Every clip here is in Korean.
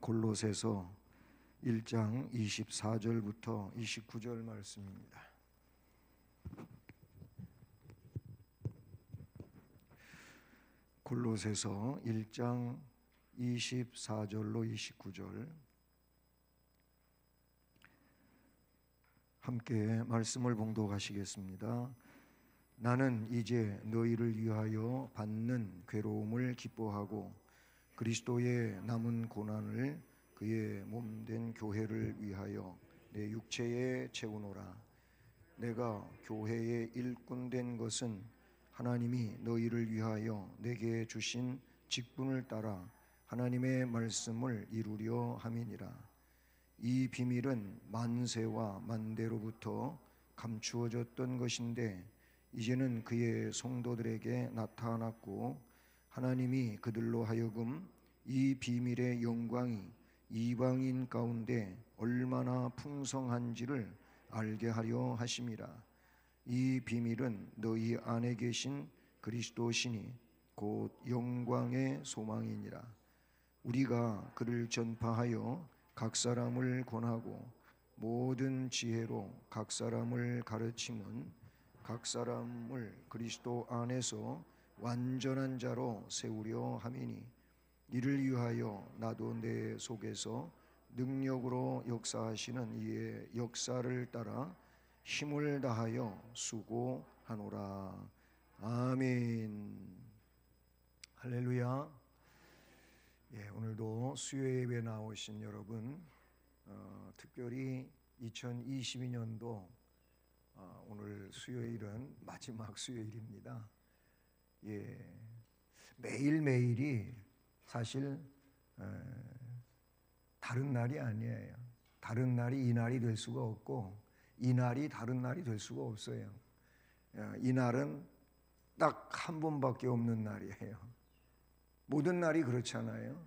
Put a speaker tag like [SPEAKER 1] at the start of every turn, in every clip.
[SPEAKER 1] 골로새서 1장 24절부터 29절 말씀입니다. 골로새서 1장 24절로 29절 함께 말씀을 봉독하시겠습니다. 나는 이제 너희를 위하여 받는 괴로움을 기뻐하고 그리스도의 남은 고난을 그의 몸된 교회를 위하여 내 육체에 채우노라. 내가 교회의 일꾼 된 것은 하나님이 너희를 위하여 내게 주신 직분을 따라 하나님의 말씀을 이루려 함이니라. 이 비밀은 만세와 만대로부터 감추어졌던 것인데 이제는 그의 성도들에게 나타났고 하나님이 그들로 하여금 이 비밀의 영광이 이방인 가운데 얼마나 풍성한지를 알게 하려 하심이라. 이 비밀은 너희 안에 계신 그리스도시니 곧 영광의 소망이니라. 우리가 그를 전파하여 각 사람을 권하고 모든 지혜로 각 사람을 가르침은 각 사람을 그리스도 안에서 완전한 자로 세우려 함이니 이를 위하여 나도 내 속에서 능력으로 역사하시는 이의 역사를 따라 힘을 다하여 수고하노라. 아멘. 할렐루야. 오늘도 수요 예배 나오신 여러분, 특별히 2022년도 오늘 수요일은 마지막 수요일입니다. 매일매일이 사실 다른 날이 아니에요. 다른 날이 이 날이 될 수가 없고 이 날이 다른 날이 될 수가 없어요. 이 날은 딱 한 번밖에 없는 날이에요. 모든 날이 그렇잖아요.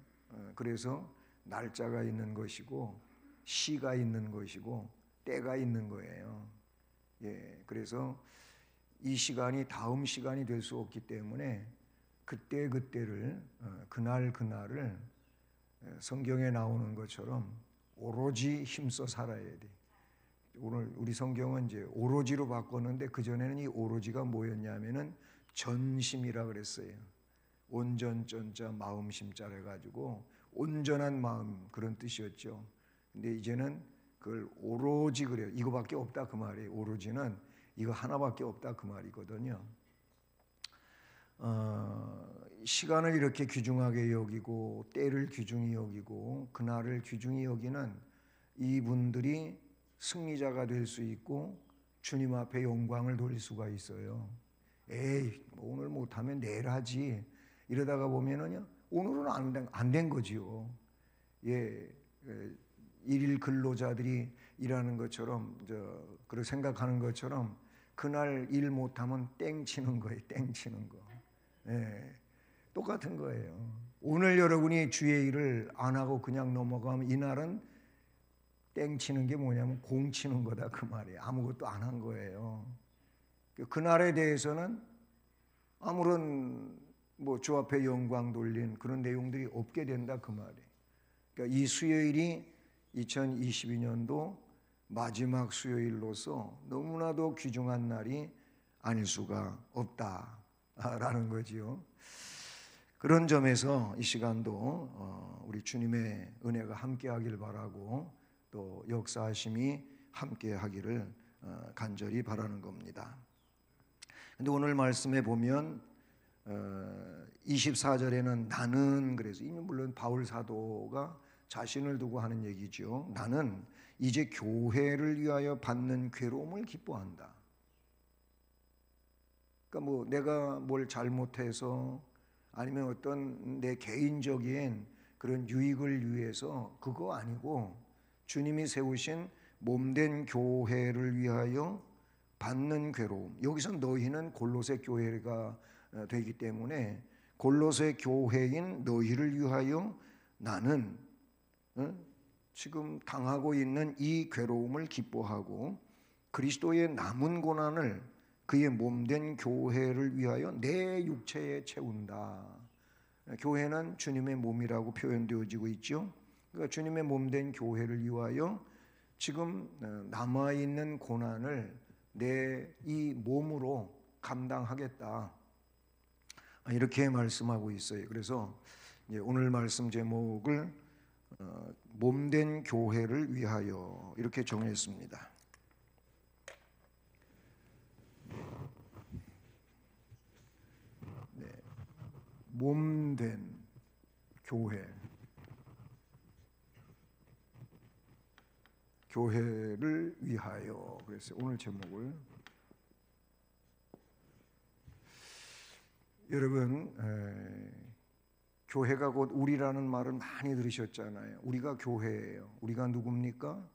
[SPEAKER 1] 그래서 날짜가 있는 것이고 시가 있는 것이고 때가 있는 거예요. 그래서 이 시간이 다음 시간이 될 수 없기 때문에 그때를 그날을 성경에 나오는 것처럼 오로지 힘써 살아야 돼. 오늘 우리 성경은 이제 오로지로 바꿨는데 그전에는 이 오로지가 뭐였냐면은 전심이라 그랬어요. 온전전자 마음심자라 해가지고 온전한 마음 그런 뜻이었죠. 근데 이제는 그걸 오로지 그래요. 이거밖에 없다 그 말이에요. 오로지는 이거 하나밖에 없다 그 말이거든요. 시간을 이렇게 귀중하게 여기고 때를 귀중히 여기고 그날을 귀중히 여기는 이분들이 승리자가 될 수 있고 주님 앞에 영광을 돌릴 수가 있어요. 오늘 못하면 내일 하지 이러다가 보면은요 오늘은 안 된 거지요. 일일 근로자들이 일하는 것처럼 그렇게 생각하는 것처럼 그날 일 못하면 땡치는 거예요. 땡치는 거. 똑같은 거예요. 오늘 여러분이 주의 일을 안 하고 그냥 넘어가면 이날은 땡치는 게 뭐냐면 공치는 거다 그 말이에요. 아무것도 안 한 거예요. 그날에 대해서는 아무런 주 앞에 영광 돌린 그런 내용들이 없게 된다 그 말이에요. 그러니까 이 수요일이 2022년도 마지막 수요일로서 너무나도 귀중한 날이 아닐 수가 없다라는 거지요. 그런 점에서 이 시간도 우리 주님의 은혜가 함께하길 바라고 또 역사하심이 함께하기를 간절히 바라는 겁니다. 근데 오늘 말씀에 보면 24절에는 나는 그래서 이미 물론 바울 사도가 자신을 두고 하는 얘기죠. 나는 이제 교회를 위하여 받는 괴로움을 기뻐한다. 그러니까 내가 뭘 잘못해서 아니면 어떤 내 개인적인 그런 유익을 위해서 그거 아니고 주님이 세우신 몸된 교회를 위하여 받는 괴로움. 여기서 너희는 골로새 교회가 되기 때문에 골로새 교회인 너희를 위하여 나는 지금 당하고 있는 이 괴로움을 기뻐하고 그리스도의 남은 고난을 그의 몸된 교회를 위하여 내 육체에 채운다. 교회는 주님의 몸이라고 표현되어지고 있죠. 그러니까 주님의 몸된 교회를 위하여 지금 남아있는 고난을 내 이 몸으로 감당하겠다, 이렇게 말씀하고 있어요. 그래서 오늘 말씀 제목을 몸된 교회를 위하여 이렇게 정했습니다. 네, 몸된 교회, 교회를 위하여. 그래서 오늘 제목을, 여러분, 교회가 곧 우리라는 말은 많이 들으셨잖아요. 우리가 교회예요. 우리가 누굽니까?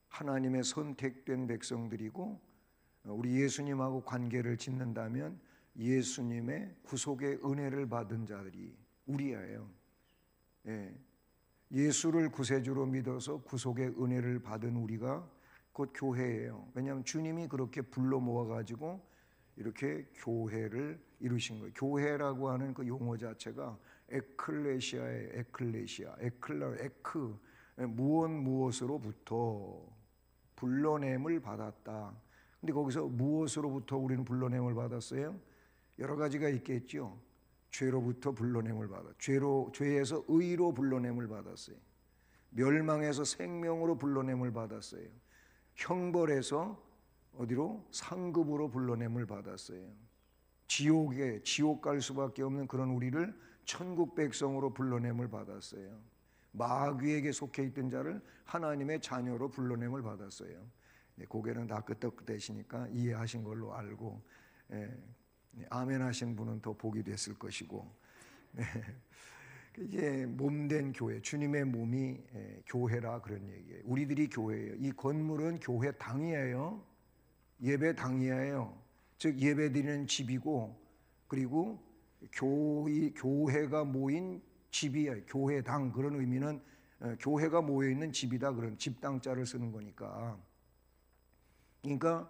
[SPEAKER 1] 하나님의 선택된 백성들이고, 우리 예수님하고 관계를 짓는다면 예수님의 구속의 은혜를 받은 자들이 우리예요. 예수를 구세주로 믿어서 구속의 은혜를 받은 우리가 곧 교회예요. 왜냐하면 주님이 그렇게 불러 모아가지고 이렇게 교회를 이루신 거예요. 교회라고 하는 그 용어 자체가 에클레시아의 에클레시아, 에크, 무엇으로부터 불러냄을 받았다. 근데 거기서 무엇으로부터 우리는 불러냄을 받았어요? 여러 가지가 있겠죠. 죄로부터 불러냄을 받아. 죄에서 의로 불러냄을 받았어요. 멸망에서 생명으로 불러냄을 받았어요. 형벌에서 어디로? 상급으로 불러냄을 받았어요. 지옥 갈 수밖에 없는 그런 우리를 천국 백성으로 불러냄을 받았어요. 마귀에게 속해 있던 자를 하나님의 자녀로 불러냄을 받았어요. 고개는 다 끄덕끄덕하시니까 이해하신 걸로 알고, 아멘 하신 분은 더 복이 됐을 것이고, 이게 몸된 교회, 주님의 몸이 교회라 그런 얘기예요. 우리들이 교회예요. 이 건물은 교회당이에요. 예배당이에요. 즉 예배드리는 집이고, 그리고 교회가 모인 집이에요. 교회당, 그런 의미는 교회가 모여 있는 집이다, 그런 집당자를 쓰는 거니까. 그러니까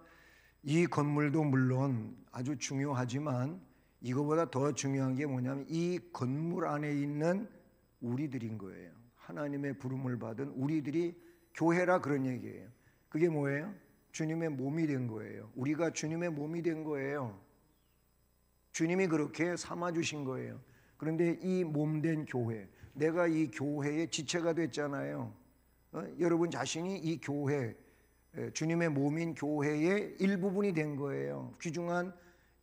[SPEAKER 1] 이 건물도 물론 아주 중요하지만 이거보다 더 중요한 게 뭐냐면 이 건물 안에 있는 우리들인 거예요. 하나님의 부름을 받은 우리들이 교회라 그런 얘기예요. 그게 뭐예요? 주님의 몸이 된 거예요. 우리가 주님의 몸이 된 거예요. 주님이 그렇게 삼아주신 거예요. 그런데 이 몸된 교회, 내가 이 교회의 지체가 됐잖아요. 여러분 자신이 이 교회, 주님의 몸인 교회의 일부분이 된 거예요. 귀중한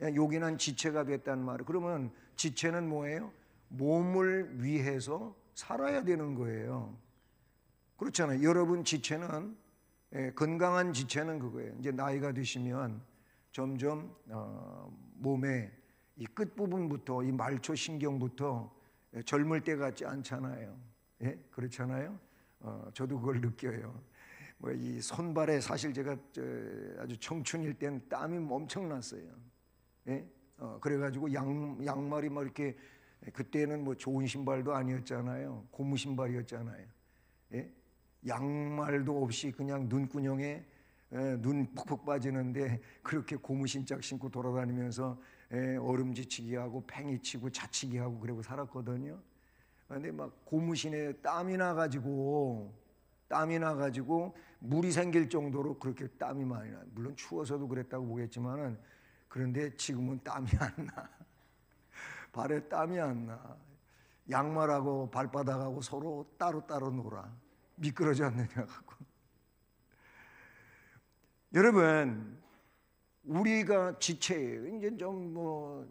[SPEAKER 1] 요긴한 지체가 됐단 말이에요. 그러면 지체는 뭐예요? 몸을 위해서 살아야 되는 거예요. 그렇잖아요. 여러분 지체는, 건강한 지체는 그거예요. 이제 나이가 드시면 점점 몸의 이 끝부분부터, 이 말초 신경부터 젊을 때 같지 않잖아요. 그렇잖아요. 저도 그걸 느껴요. 이 손발에 사실 제가 아주 청춘일 때는 땀이 엄청났어요. 그래가지고 양말이 막 이렇게, 그때는 뭐 좋은 신발도 아니었잖아요. 고무 신발이었잖아요. 양말도 없이 그냥 눈구녕에 눈 푹푹 빠지는데 그렇게 고무 신짝 신고 돌아다니면서 얼음지치기 하고 팽이치고 자치기 하고 그러고 살았거든요. 근데 막 고무신에 땀이 나가지고 물이 생길 정도로 그렇게 땀이 많이 나. 물론 추워서도 그랬다고 보겠지만은, 그런데 지금은 땀이 안 나. 발에 땀이 안 나. 양말하고 발바닥하고 서로 따로따로 놀아. 미끄러지 않느냐 갖고. 여러분, 우리가 지체예요. 이제 좀 뭐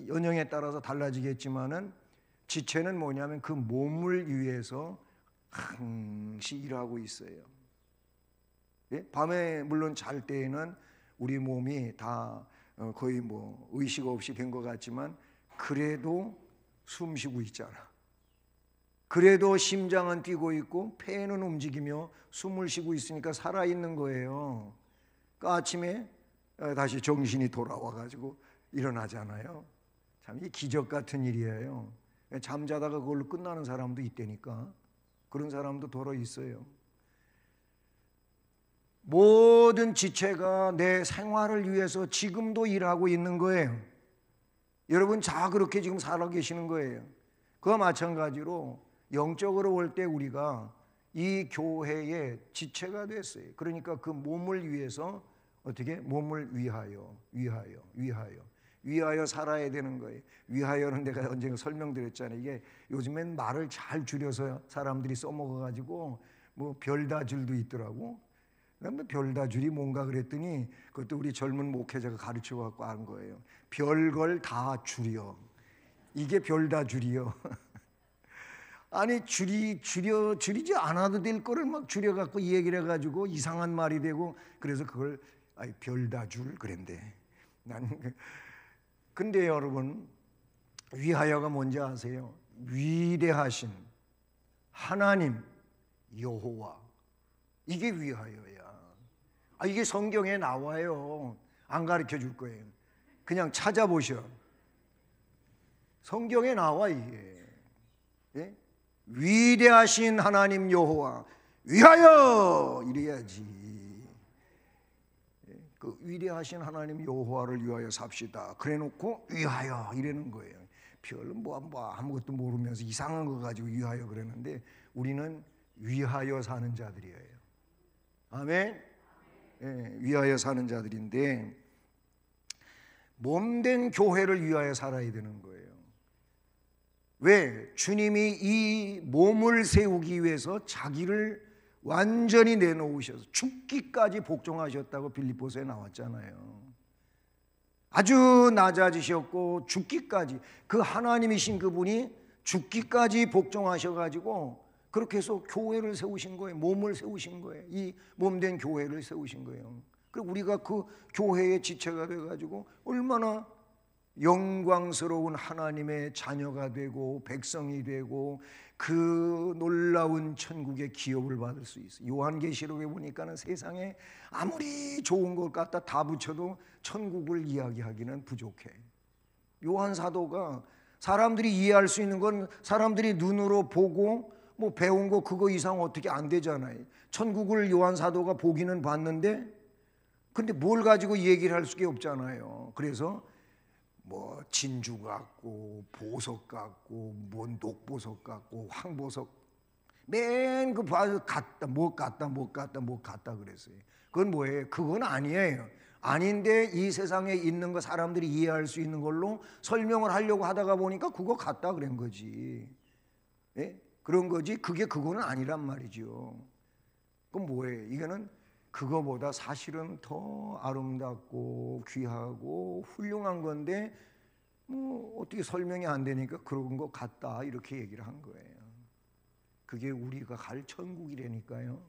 [SPEAKER 1] 연령에 따라서 달라지겠지만은, 지체는 뭐냐면 그 몸을 위해서 항시 일하고 있어요. 밤에 물론 잘 때에는 우리 몸이 다 거의 뭐 의식 없이 된 것 같지만, 그래도 숨 쉬고 있잖아. 그래도 심장은 뛰고 있고 폐는 움직이며 숨을 쉬고 있으니까 살아있는 거예요. 그러니까 아침에 다시 정신이 돌아와가지고 일어나잖아요. 참 이 기적 같은 일이에요. 잠자다가 그걸로 끝나는 사람도 있다니까. 그런 사람도 더러 있어요. 모든 지체가 내 생활을 위해서 지금도 일하고 있는 거예요. 여러분 다 그렇게 지금 살아 계시는 거예요. 그와 마찬가지로 영적으로 볼 때 우리가 이 교회의 지체가 됐어요. 그러니까 그 몸을 위해서 어떻게 몸을 위하여 살아야 되는 거예요. 위하여는 내가 언젠가 설명드렸잖아요. 이게 요즘엔 말을 잘 줄여서 사람들이 써먹어가지고 뭐 별다줄도 있더라고. 그다음에 별다줄이 뭔가 그랬더니 그것도 우리 젊은 목회자가 가르쳐갖고 한 거예요. 별걸 다 줄여. 이게 별다줄이요. 아니 줄이지 않아도 될 거를 막 줄여갖고 이 얘기를 해가지고 이상한 말이 되고 그래서 그걸 별다줄 그랬는데 근데 여러분 위하여가 뭔지 아세요? 위대하신 하나님 여호와 이게 위하여야. 이게 성경에 나와요. 안 가르쳐 줄 거예요. 그냥 찾아보셔. 성경에 나와 이게. 예? 위대하신 하나님 여호와 위하여 이래야지. 그 위대하신 하나님 여호와를 위하여 삽시다. 그래놓고 위하여 이러는 거예요. 별로 뭐 아무것도 모르면서 이상한 거 가지고 위하여 그러는데 우리는 위하여 사는 자들이에요. 아멘. 예, 위하여 사는 자들인데 몸된 교회를 위하여 살아야 되는 거예요. 왜? 주님이 이 몸을 세우기 위해서 자기를 완전히 내놓으셔서 죽기까지 복종하셨다고 빌립보서에 나왔잖아요. 아주 낮아지셨고 죽기까지 그 하나님이신 그분이 죽기까지 복종하셔가지고 그렇게 해서 교회를 세우신 거예요. 몸을 세우신 거예요. 이 몸된 교회를 세우신 거예요. 그리고 우리가 그 교회의 지체가 돼가지고 얼마나 영광스러운 하나님의 자녀가 되고 백성이 되고 그 놀라운 천국의 기업을 받을 수 있어요. 요한계시록에 보니까는 세상에 아무리 좋은 것 갖다 다 붙여도 천국을 이야기하기는 부족해. 요한 사도가 사람들이 이해할 수 있는 건 사람들이 눈으로 보고 뭐 배운 거 그거 이상 어떻게 안 되잖아요. 천국을 요한 사도가 보기는 봤는데 근데 뭘 가지고 얘기를 할 수가 없잖아요. 그래서 뭐 진주 같고 보석 같고 뭐 녹보석 같고 황보석 맨 그 같다 뭐 같다 그랬어요. 그건 뭐예요? 그건 아니에요. 아닌데 이 세상에 있는 거 사람들이 이해할 수 있는 걸로 설명을 하려고 하다가 보니까 그거 같다 그런 거지. 예? 그런 거지 그거는 아니란 말이죠. 그럼 뭐예요? 이거는 그거보다 사실은 더 아름답고 귀하고 훌륭한 건데 뭐 어떻게 설명이 안 되니까 그런 거 같다 이렇게 얘기를 한 거예요. 그게 우리가 갈 천국이라니까요.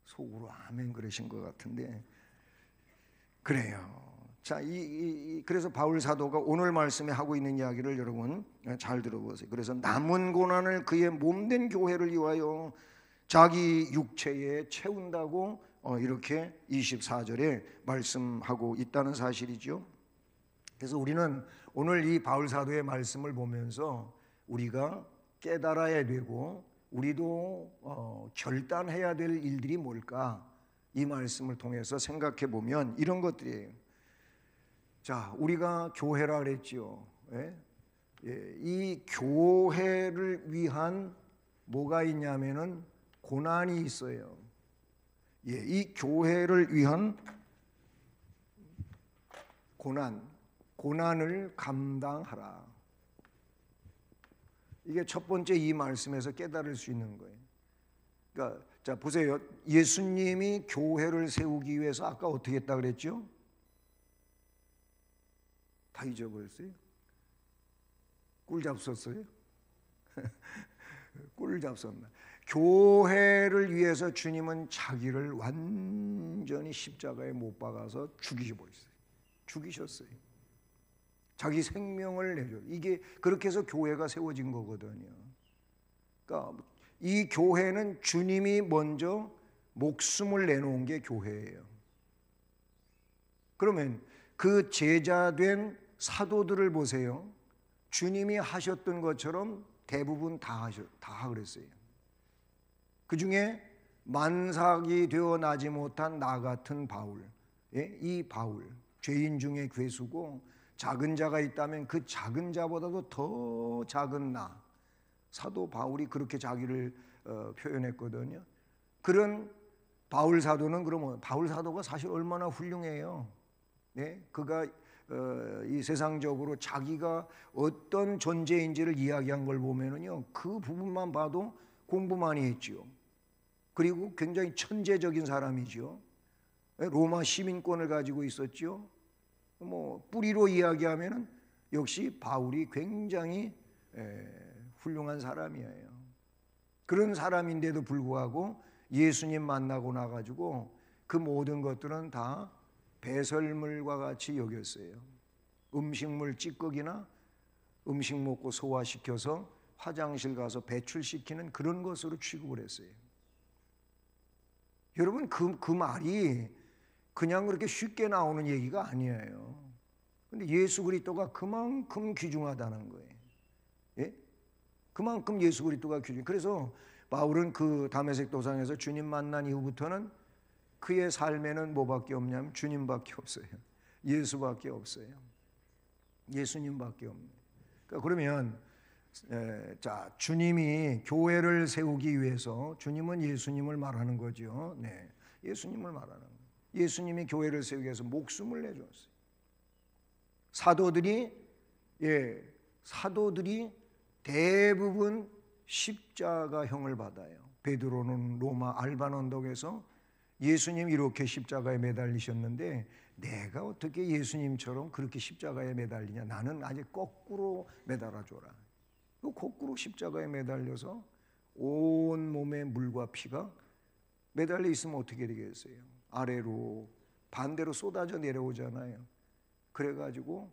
[SPEAKER 1] 속으로 아멘 그러신 것 같은데 그래요. 자, 그래서 바울 사도가 오늘 말씀에 하고 있는 이야기를 여러분 잘 들어보세요. 그래서 남은 고난을 그의 몸된 교회를 위하여 자기 육체에 채운다고 이렇게 24절에 말씀하고 있다는 사실이죠. 그래서 우리는 오늘 이 바울 사도의 말씀을 보면서 우리가 깨달아야 되고 우리도 결단해야 될 일들이 뭘까? 이 말씀을 통해서 생각해 보면 이런 것들이에요. 자, 우리가 교회라 그랬죠. 예? 예, 이 교회를 위한 뭐가 있냐면은 고난이 있어요. 예, 이 교회를 위한 고난을 감당하라. 이게 첫 번째 이 말씀에서 깨달을 수 있는 거예요. 그러니까 자 보세요. 예수님이 교회를 세우기 위해서 아까 어떻게 했다 그랬죠? 다 잊어버렸어요? 꿀 잡섰어요? 꿀 잡섰나? 교회를 위해서 주님은 자기를 완전히 십자가에 못 박아서 죽이셨어요. 자기 생명을 내줘. 이게 그렇게 해서 교회가 세워진 거거든요. 그러니까 이 교회는 주님이 먼저 목숨을 내놓은 게 교회예요. 그러면 그 제자된 사도들을 보세요. 주님이 하셨던 것처럼 대부분 다 그랬어요. 그 중에 만삭이 되어 나지 못한 나 같은 바울, 이 바울 죄인 중에 괴수고 작은 자가 있다면 그 작은 자보다도 더 작은 나, 사도 바울이 그렇게 자기를 표현했거든요. 그런 바울 사도는 그러면 바울 사도가 사실 얼마나 훌륭해요. 네? 그가 이 세상적으로 자기가 어떤 존재인지를 이야기한 걸 보면은요, 그 부분만 봐도 공부 많이 했지요. 그리고 굉장히 천재적인 사람이죠. 로마 시민권을 가지고 있었죠. 뭐 뿌리로 이야기하면은 역시 바울이 굉장히 훌륭한 사람이에요. 그런 사람인데도 불구하고 예수님 만나고 나가지고 그 모든 것들은 다 배설물과 같이 여겼어요. 음식물 찌꺼기나 음식 먹고 소화시켜서 화장실 가서 배출시키는 그런 것으로 취급을 했어요. 여러분, 그 말이 그냥 그렇게 쉽게 나오는 얘기가 아니에요. 근데 예수 그리스도가 그만큼 귀중하다는 거예요. 예? 그만큼 예수 그리스도가 귀중. 그래서 바울은 그 다메섹 도상에서 주님 만난 이후부터는 그의 삶에는 뭐밖에 없냐면 주님밖에 없어요. 예수밖에 없어요. 예수님밖에 없네요. 그러면 자, 주님이 교회를 세우기 위해서, 주님은 예수님을 말하는 거죠. 네, 예수님을 말하는 거예요. 예수님이 교회를 세우기 위해서 목숨을 내줬어요. 사도들이 대부분 십자가형을 받아요. 베드로는 로마 알반 언덕에서 예수님 이렇게 십자가에 매달리셨는데 내가 어떻게 예수님처럼 그렇게 십자가에 매달리냐, 나는 아직 거꾸로 매달아줘라. 거꾸로 십자가에 매달려서 온 몸에 물과 피가 매달려 있으면 어떻게 되겠어요? 아래로 반대로 쏟아져 내려오잖아요. 그래가지고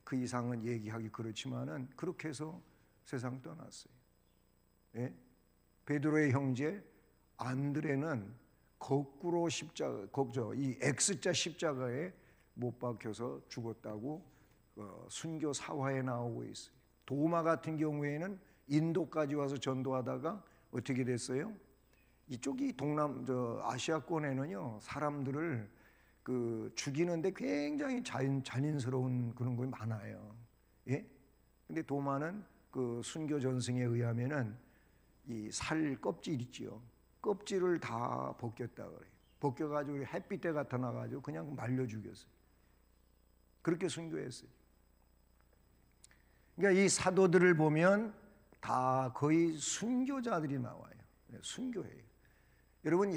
[SPEAKER 1] 그 이상은 얘기하기 그렇지만은 그렇게 해서 세상 떠났어요. 베드로의 형제 안드레는 거꾸로 이 X자 십자가에 못 박혀서 죽었다고 순교 사화에 나오고 있어요. 도마 같은 경우에는 인도까지 와서 전도하다가 어떻게 됐어요? 이쪽이 아시아권에는요, 사람들을 죽이는데 굉장히 잔인스러운 그런 거 많아요. 예? 근데 도마는 그 순교 전승에 의하면은 이 살 껍질 있지요. 껍질을 다 벗겼다 그래요. 벗겨가지고 햇빛에 갖다 놔가지고 그냥 말려 죽였어요. 그렇게 순교했어요. 그러니까 이 사도들을 보면 다 거의 순교자들이 나와요. 순교해요. 여러분,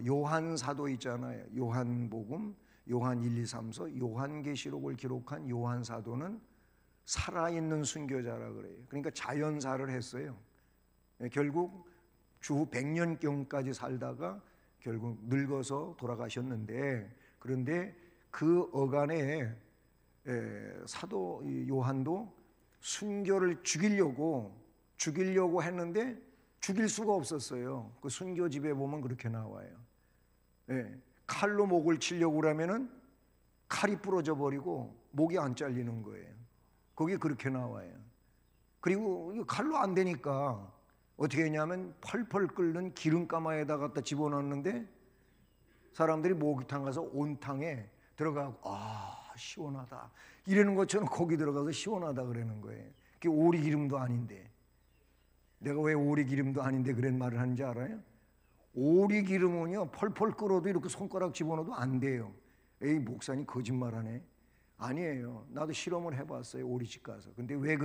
[SPEAKER 1] 요한 사도 있잖아요. 요한복음, 요한 1, 2, 3서, 요한계시록을 기록한 요한 사도는 살아있는 순교자라 그래요. 그러니까 자연사를 했어요. 결국 주후 100년경까지 살다가 결국 늙어서 돌아가셨는데, 그런데 그 어간에 사도 요한도 순교를 죽이려고 했는데 죽일 수가 없었어요. 그 순교집에 보면 그렇게 나와요. 칼로 목을 치려고 그러면은 칼이 부러져 버리고 목이 안 잘리는 거예요. 거기 그렇게 나와요. 그리고 칼로 안 되니까 어떻게 했냐면 펄펄 끓는 기름가마에다 갖다 집어넣는데 사람들이 목욕탕 가서 온탕에 들어가고 시원하다 이러는 것처럼 거기 들어가서 시원하다 그러는 거예요. 그게 오리기름도 아닌데. 내가 왜 오리기름도 아닌데 그런 말을 하는지 알아요? 오리기름은요 펄펄 끓어도 이렇게 손가락 집어넣어도 안 돼요. 에이, 목사님 거짓말하네. 아니에요. 나도 실험을 해봤어요, 오리집 가서. 근데 왜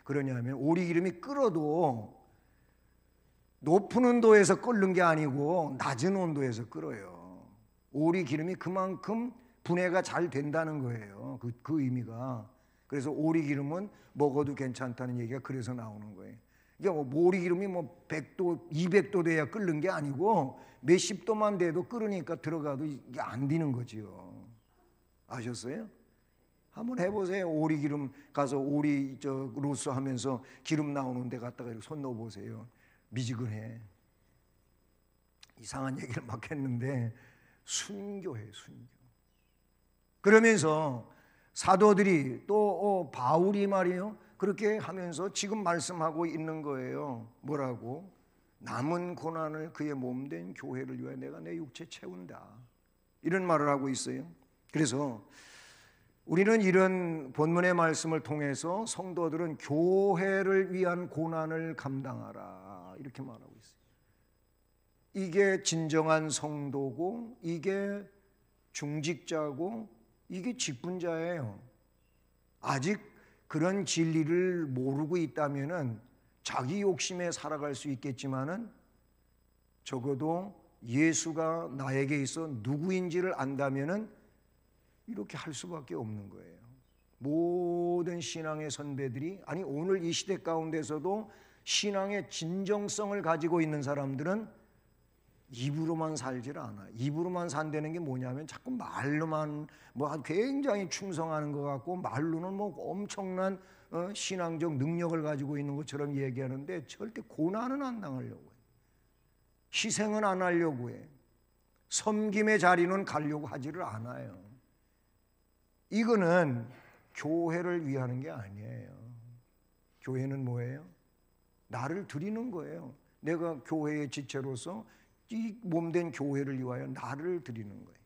[SPEAKER 1] 그러냐면 오리기름이 끓어도 높은 온도에서 끓는 게 아니고 낮은 온도에서 끓어요. 오리기름이 그만큼 분해가 잘 된다는 거예요. 그 의미가. 그래서 오리기름은 먹어도 괜찮다는 얘기가 그래서 나오는 거예요. 그러니까 오리기름이 100도, 200도 돼야 끓는 게 아니고 몇십 도만 돼도 끓으니까 들어가도 이게 안 되는 거지요. 아셨어요? 한번 해보세요. 오리기름 가서 로스 하면서 기름 나오는 데 갔다가 이렇게 손 넣어보세요. 미지근해. 이상한 얘기를 막 했는데 순교해요, 순교. 그러면서 사도들이 또 바울이 말이에요. 그렇게 하면서 지금 말씀하고 있는 거예요. 뭐라고? 남은 고난을 그의 몸된 교회를 위하여 내가 내 육체 채운다. 이런 말을 하고 있어요. 그래서 우리는 이런 본문의 말씀을 통해서 성도들은 교회를 위한 고난을 감당하라 이렇게 말하고 있어요. 이게 진정한 성도고 이게 중직자고 이게 직분자예요. 아직 그런 진리를 모르고 있다면은 자기 욕심에 살아갈 수 있겠지만은 적어도 예수가 나에게 있어 누구인지를 안다면은 이렇게 할 수밖에 없는 거예요. 모든 신앙의 선배들이, 아니 오늘 이 시대 가운데서도 신앙의 진정성을 가지고 있는 사람들은 입으로만 살질 않아. 입으로만 산다는 게 뭐냐면 자꾸 말로만 뭐 굉장히 충성하는 것 같고 말로는 뭐 엄청난 신앙적 능력을 가지고 있는 것처럼 얘기하는데 절대 고난은 안 당하려고 해. 희생은 안 하려고 해. 섬김의 자리는 가려고 하지를 않아요. 이거는 교회를 위하는 게 아니에요. 교회는 뭐예요? 나를 드리는 거예요. 내가 교회의 지체로서 이 몸된 교회를 위하여 나를 드리는 거예요.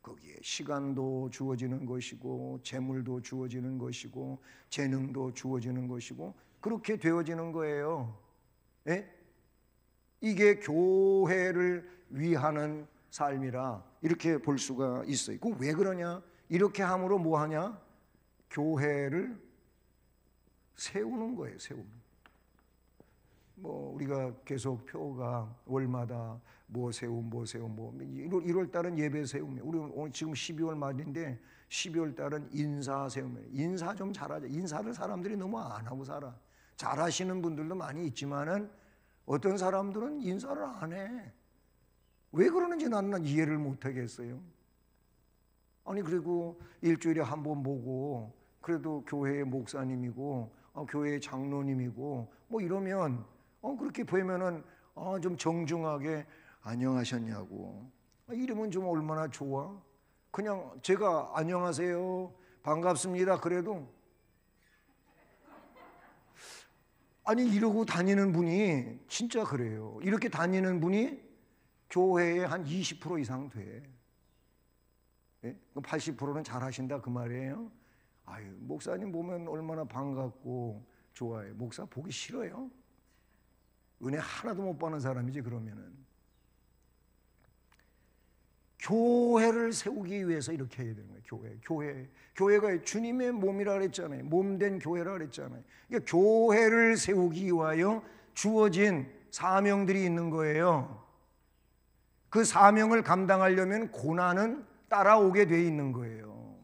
[SPEAKER 1] 거기에 시간도 주어지는 것이고 재물도 주어지는 것이고 재능도 주어지는 것이고 그렇게 되어지는 거예요. 예? 이게 교회를 위하는 삶이라 이렇게 볼 수가 있어요. 그 왜 그러냐? 이렇게 함으로 뭐 하냐? 교회를 세우는 거예요. 세우는. 뭐 우리가 계속 표가 월마다 뭐 세움 뭐 1월 달은 예배 세우며 우리 오늘 지금 12월 말인데 12월 달은 인사 세우며 인사 좀 잘하자. 인사를 사람들이 너무 안 하고 살아. 잘하시는 분들도 많이 있지만은 어떤 사람들은 인사를 안 해. 왜 그러는지 나는 이해를 못 하겠어요. 아니 그리고 일주일에 한 번 보고 그래도 교회의 목사님이고 교회의 장로님이고 뭐 이러면 그렇게 보면은 좀 정중하게 안녕하셨냐고. 이러면 좀 얼마나 좋아. 그냥 제가 안녕하세요 반갑습니다 그래도 아니 이러고 다니는 분이 진짜 그래요. 이렇게 다니는 분이 교회에 한 20% 이상 돼. 80%는 잘하신다 그 말이에요. 아유 목사님 보면 얼마나 반갑고 좋아요. 목사 보기 싫어요. 은혜 하나도 못 받는 사람이지. 그러면은 교회를 세우기 위해서 이렇게 해야 되는 거예요. 교회가 주님의 몸이라 그랬잖아요. 몸된 교회라 그랬잖아요. 그러니까 교회를 세우기 위하여 주어진 사명들이 있는 거예요. 그 사명을 감당하려면 고난은 따라오게 돼 있는 거예요.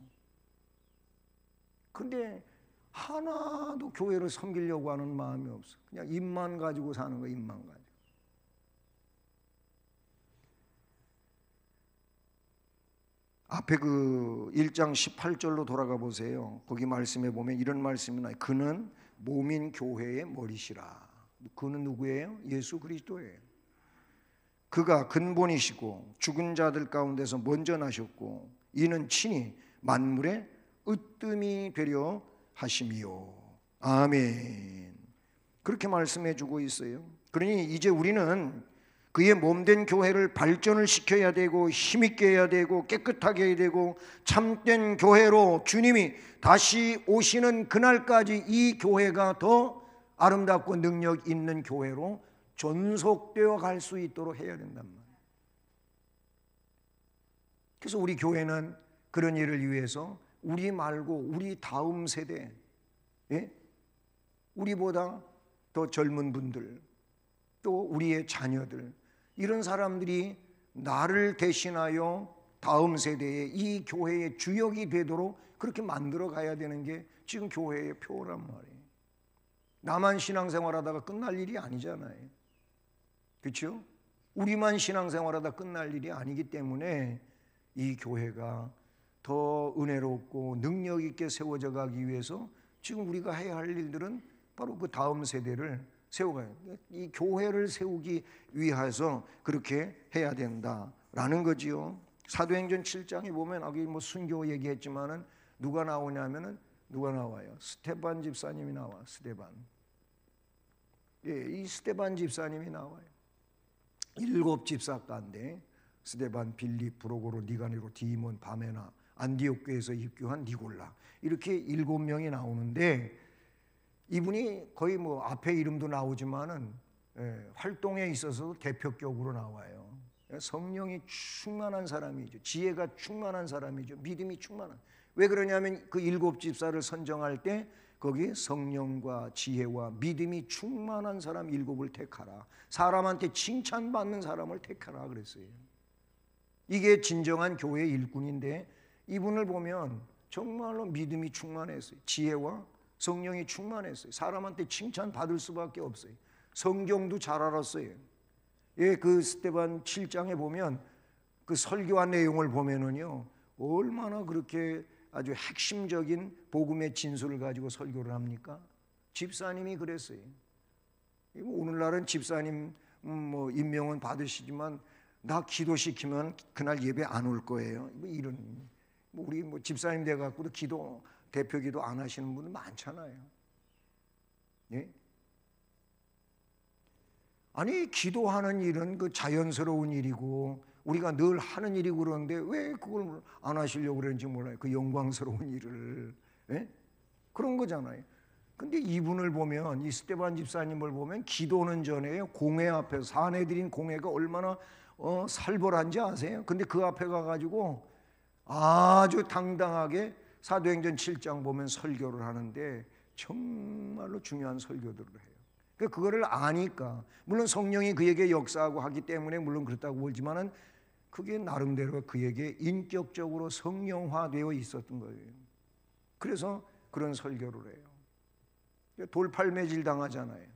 [SPEAKER 1] 근데 하나도 교회를 섬기려고 하는 마음이 없어. 그냥 입만 가지고 사는 거야. 입만 가지고. 앞에 그 1장 18절로 돌아가 보세요. 거기 말씀에 보면 이런 말씀이 나와요. 그는 몸인 교회의 머리시라. 그는 누구예요? 예수 그리스도예요. 그가 근본이시고 죽은 자들 가운데서 먼저 나셨고 이는 친히 만물의 으뜸이 되려 하심이요. 아멘. 그렇게 말씀해 주고 있어요. 그러니 이제 우리는 그의 몸된 교회를 발전을 시켜야 되고 힘있게 해야 되고 깨끗하게 해야 되고 참된 교회로 주님이 다시 오시는 그날까지 이 교회가 더 아름답고 능력 있는 교회로 존속되어 갈 수 있도록 해야 된단 말이에요. 그래서 우리 교회는 그런 일을 위해서 우리 말고 우리 다음 세대, 우리보다 더 젊은 분들, 또 우리의 자녀들, 이런 사람들이 나를 대신하여 다음 세대에 이 교회의 주역이 되도록 그렇게 만들어 가야 되는 게 지금 교회의 표란 말이에요. 나만 신앙생활하다가 끝날 일이 아니잖아요. 그렇죠? 우리만 신앙생활하다 끝날 일이 아니기 때문에 이 교회가 더 은혜롭고 능력 있게 세워져 가기 위해서 지금 우리가 해야 할 일들은 바로 그 다음 세대를 세워가요. 이 교회를 세우기 위해서 그렇게 해야 된다라는 거지요. 사도행전 7장에 보면 여기 뭐 순교 얘기했지만은 누가 나오냐면은 누가 나와요? 스데반 집사님이 나와. 스데반. 이 스데반 집사님이 나와요. 7 집사 가운데 스데반, 빌립, 브로고로, 니가니로, 디몬, 바메나, 안디옥 교회에서 입교한 니골라, 이렇게 7명이 나오는데 이분이 거의 뭐 앞에 이름도 나오지만은 활동에 있어서 대표격으로 나와요. 성령이 충만한 사람이죠. 지혜가 충만한 사람이죠. 믿음이 충만한. 왜 그러냐면 그 7 집사를 선정할 때 거기 성령과 지혜와 믿음이 충만한 사람 7을 택하라. 사람한테 칭찬받는 사람을 택하라 그랬어요. 이게 진정한 교회의 일꾼인데 이분을 보면 정말로 믿음이 충만했어요. 지혜와 성령이 충만했어요. 사람한테 칭찬받을 수밖에 없어요. 성경도 잘 알았어요. 예, 그 스데반 7장에 보면 그 설교한 내용을 보면은요, 얼마나 그렇게 아주 핵심적인 복음의 진술을 가지고 설교를 합니까? 집사님이 그랬어요. 오늘날은 집사님 뭐 임명은 받으시지만 나 기도시키면 그날 예배 안 올 거예요. 이런 우리 뭐 집사님 돼 갖고도 기도 대표 기도 안 하시는 분들 많잖아요. 예? 아니 기도하는 일은 그 자연스러운 일이고 우리가 늘 하는 일이고 그러는데 왜 그걸 안 하시려고 그러는지 몰라요. 그 영광스러운 일을. 예? 그런 거잖아요. 근데 이분을 보면, 이 스데반 집사님을 보면 기도는 전에 공회 앞에서, 사내들인 공회가 얼마나 살벌한지 아세요? 근데 그 앞에 가가지고 아주 당당하게 사도행전 7장 보면 설교를 하는데 정말로 중요한 설교들을 해요. 그거를 아니까, 물론 성령이 그에게 역사하고 하기 때문에 물론 그렇다고 보지만은 그게 나름대로 그에게 인격적으로 성령화되어 있었던 거예요. 그래서 그런 설교를 해요. 돌팔매질 당하잖아요.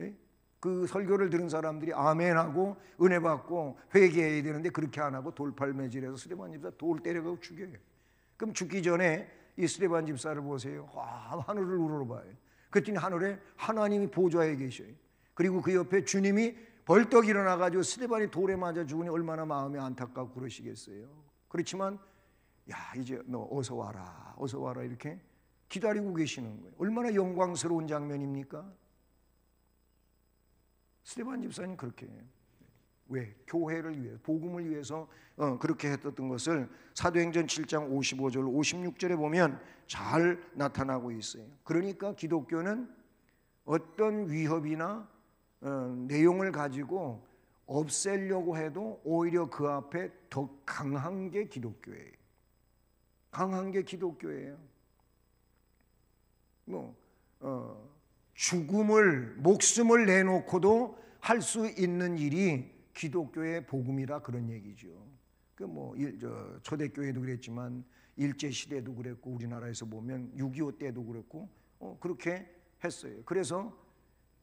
[SPEAKER 1] 예? 그 설교를 들은 사람들이 아멘하고 은혜 받고 회개해야 되는데 그렇게 안 하고 돌팔매질해서 스데반 집사 돌 때려가고 죽여요. 그럼 죽기 전에 이 스데반 집사를 보세요. 하늘을 우러러봐요. 그랬더니 하늘에 하나님이 보좌에 계셔요. 그리고 그 옆에 주님이 벌떡 일어나가지고 스데반이 돌에 맞아 죽으니 얼마나 마음이 안타깝고 그러시겠어요. 그렇지만 야 이제 너 어서 와라 어서 와라 이렇게 기다리고 계시는 거예요. 얼마나 영광스러운 장면입니까? 스데반 집사님 그렇게 해요. 왜? 교회를 위해, 복음을 위해서 그렇게 했던 것을 사도행전 7장 55절 56절에 보면 잘 나타나고 있어요. 그러니까 기독교는 어떤 위협이나 내용을 가지고 없애려고 해도 오히려 그 앞에 더 강한 게 기독교예요. 강한 게 기독교예요. 죽음을, 목숨을 내놓고도 할 수 있는 일이 기독교의 복음이라 그런 얘기죠. 초대교회도 그랬지만 일제 시대도 그랬고 우리나라에서 보면 6.25 때도 그랬고 그렇게 했어요. 그래서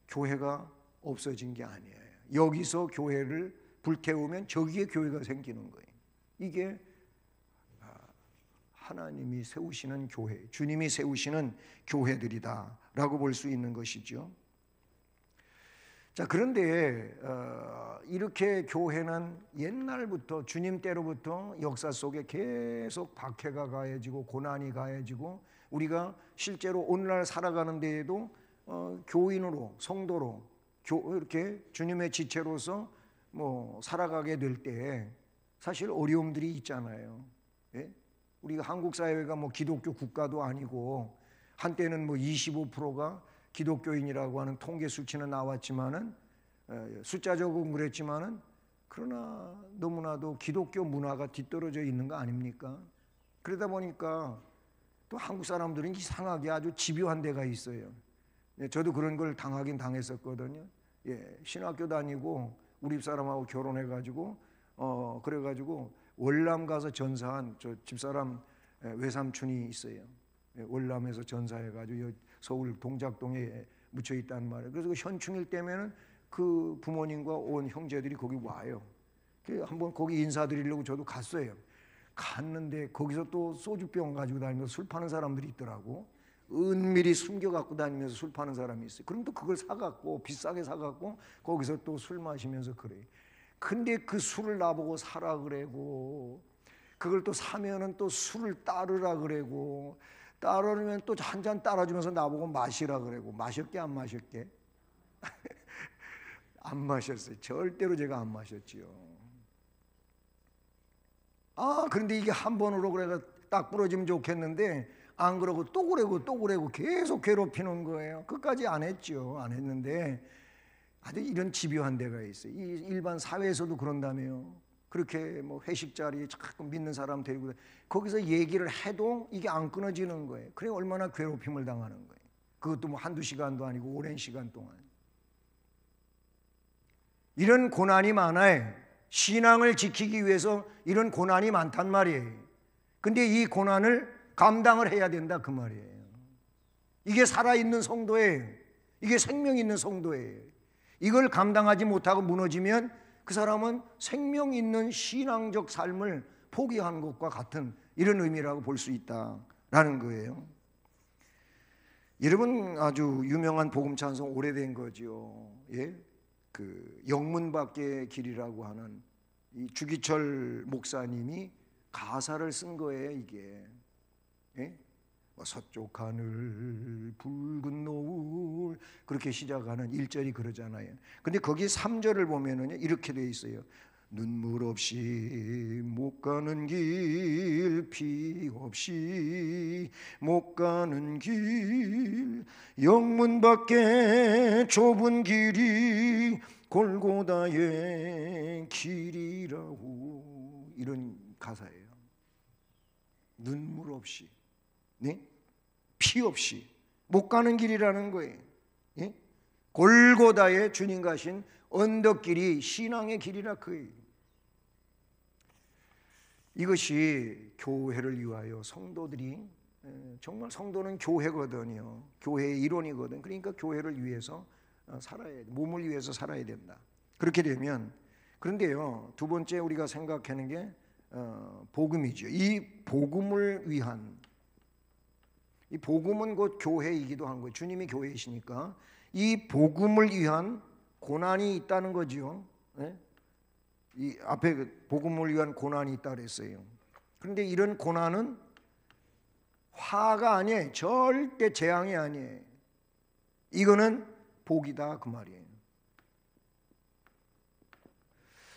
[SPEAKER 1] 교회가 없어진 게 아니에요. 여기서 교회를 불태우면 저기에 교회가 생기는 거예요. 이게 하나님이 세우시는 교회, 주님이 세우시는 교회들이다라고 볼 수 있는 것이죠. 자, 그런데 이렇게 교회는 옛날부터 주님 때로부터 역사 속에 계속 박해가 가해지고 고난이 가해지고 우리가 실제로 오늘날 살아가는 데에도 교인으로 성도로 이렇게 주님의 지체로서 살아가게 될 때 사실 어려움들이 있잖아요. 예? 우리가 한국 사회가 기독교 국가도 아니고 한때는 25%가 기독교인이라고 하는 통계 수치는 나왔지만은 숫자적으로 그랬지만은 그러나 너무나도 기독교 문화가 뒤떨어져 있는 거 아닙니까? 그러다 보니까 또 한국 사람들은 이상하게 아주 집요한 데가 있어요. 저도 그런 걸 당하긴 당했었거든요. 예, 신학교 다니고 우리 사람하고 결혼해가지고 그래가지고 월남 가서 전사한 저 집사람 외삼촌이 있어요. 월남에서 전사해가지고 서울 동작동에 묻혀 있단 말이에요. 그래서 그 현충일 때면은 그 부모님과 온 형제들이 거기 와요. 한번 거기 인사드리려고 저도 갔어요. 갔는데 거기서 또 소주병 가지고 다니면서 술 파는 사람들이 있더라고. 은밀히 숨겨 갖고 다니면서 술 파는 사람이 있어요. 그럼 또 그걸 사갖고 비싸게 사갖고 거기서 또 술 마시면서 그래. 근데 그 술을 나보고 사라 그래고 그걸 또 사면은 또 술을 따르라 그래고 따르면 또 한 잔 따라주면서 나보고 마시라 그래고 마셨게 안 마셨게? 안 마셨어요. 절대로 제가 안 마셨지요. 그런데 이게 한 번으로 그래가 딱 부러지면 좋겠는데 안 그러고 또 그러고 또 그러고 계속 괴롭히는 거예요. 끝까지 안 했죠. 안 했는데 아주 이런 집요한 데가 있어요. 이 일반 사회에서도 그런다며요. 그렇게 뭐 회식 자리에 자꾸 믿는 사람 데리고 거기서 얘기를 해도 이게 안 끊어지는 거예요. 그래 얼마나 괴롭힘을 당하는 거예요. 그것도 뭐 한두 시간도 아니고 오랜 시간 동안. 이런 고난이 많아요. 신앙을 지키기 위해서 이런 고난이 많단 말이에요. 근데 이 고난을 감당을 해야 된다 그 말이에요. 이게 살아있는 성도예요. 이게 생명 있는 성도예요. 이걸 감당하지 못하고 무너지면 그 사람은 생명 있는 신앙적 삶을 포기한 것과 같은 이런 의미라고 볼 수 있다라는 거예요. 여러분 아주 유명한 복음 찬송 오래된 거죠. 예? 그 영문밖의 길이라고 하는 이 주기철 목사님이 가사를 쓴 거예요. 이게 예? 서쪽 하늘 붉은 노을 그렇게 시작하는 1절이 그러잖아요. 근데 거기 3절을 보면은 이렇게 돼 있어요. 눈물 없이 못 가는 길, 피 없이 못 가는 길, 영문 밖에 좁은 길이 골고다의 길이라고, 이런 가사예요. 눈물 없이, 네? 피 없이 못 가는 길이라는 거예요. 예? 골고다의 주님 가신 언덕길이 신앙의 길이라 그예요. 이것이 교회를 위하여 성도들이, 정말 성도는 교회거든요. 교회의 일원이거든. 그러니까 교회를 위해서 살아야 돼. 몸을 위해서 살아야 된다. 그렇게 되면, 그런데요, 두 번째 우리가 생각하는 게 복음이죠. 이 복음을 위한, 이 복음은 곧 교회이기도 한 거예요. 주님이 교회이시니까 이 복음을 위한 고난이 있다는 거죠. 네? 이 앞에 복음을 위한 고난이 있다 그랬어요. 그런데 이런 고난은 화가 아니에요. 절대 재앙이 아니에요. 이거는 복이다 그 말이에요.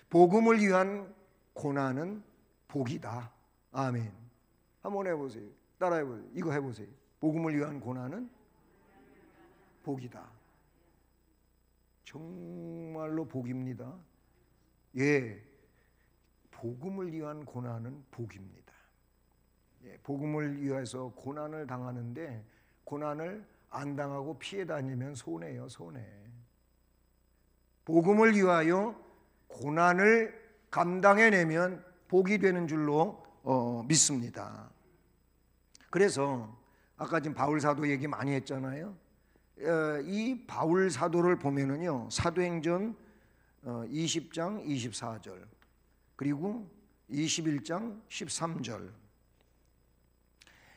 [SPEAKER 1] 복음을 위한 고난은 복이다. 아멘. 한번 해보세요. 따라해보세요. 이거 해보세요. 복음을 위한 고난은 복이다. 정말로 복입니다. 예, 복음을 위한 고난은 복입니다. 예, 복음을 위해서 고난을 당하는데 고난을 안 당하고 피해 다니면 손해요, 손해. 복음을 위하여 고난을 감당해내면 복이 되는 줄로 믿습니다. 그래서 아까 지금 바울 사도 얘기 많이 했잖아요. 이 바울 사도를 보면은요, 사도행전 20장 24절 그리고 21장 13절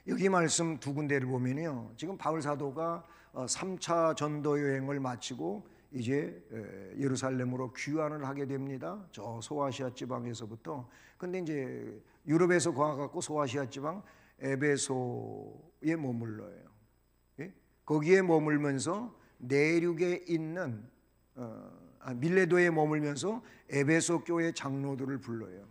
[SPEAKER 1] 여기 말씀 두 군데를 보면요, 지금 바울 사도가 3차 전도 여행을 마치고 이제 예루살렘으로 귀환을 하게 됩니다. 저 소아시아 지방에서부터. 근데 이제 유럽에서 가갖고 소아시아 지방 에베소에 머물러요. 예? 거기에 머물면서 내륙에 있는 밀레도에 머물면서 에베소 교회 장로들을 불러요.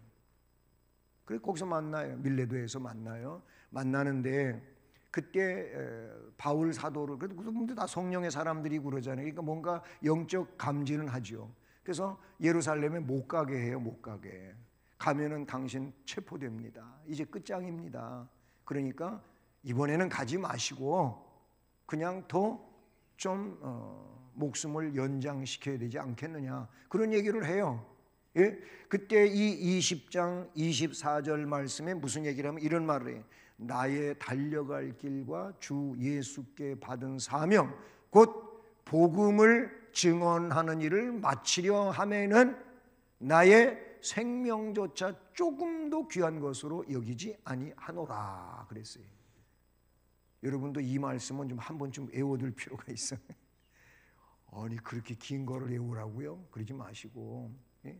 [SPEAKER 1] 그래서 거기서 만나요. 밀레도에서 만나요. 만나는데 그때 바울 사도를, 그래도 그분들 다 성령의 사람들이고 그러잖아요. 그러니까 뭔가 영적 감지는 하죠. 그래서 예루살렘에 못 가게 해요. 못 가게. 가면은 당신 체포됩니다. 이제 끝장입니다. 그러니까 이번에는 가지 마시고 그냥 더 좀 목숨을 연장시켜야 되지 않겠느냐, 그런 얘기를 해요. 예? 그때 이 20장 24절 말씀에 무슨 얘기를 하면 이런 말을 해요. 나의 달려갈 길과 주 예수께 받은 사명 곧 복음을 증언하는 일을 마치려 하면은 나의 생명조차 조금도 귀한 것으로 여기지 아니하노라 그랬어요. 여러분도 이 말씀은 좀 한 번쯤 외워둘 필요가 있어요. 아니 그렇게 긴 거를 외우라고요? 그러지 마시고, 예?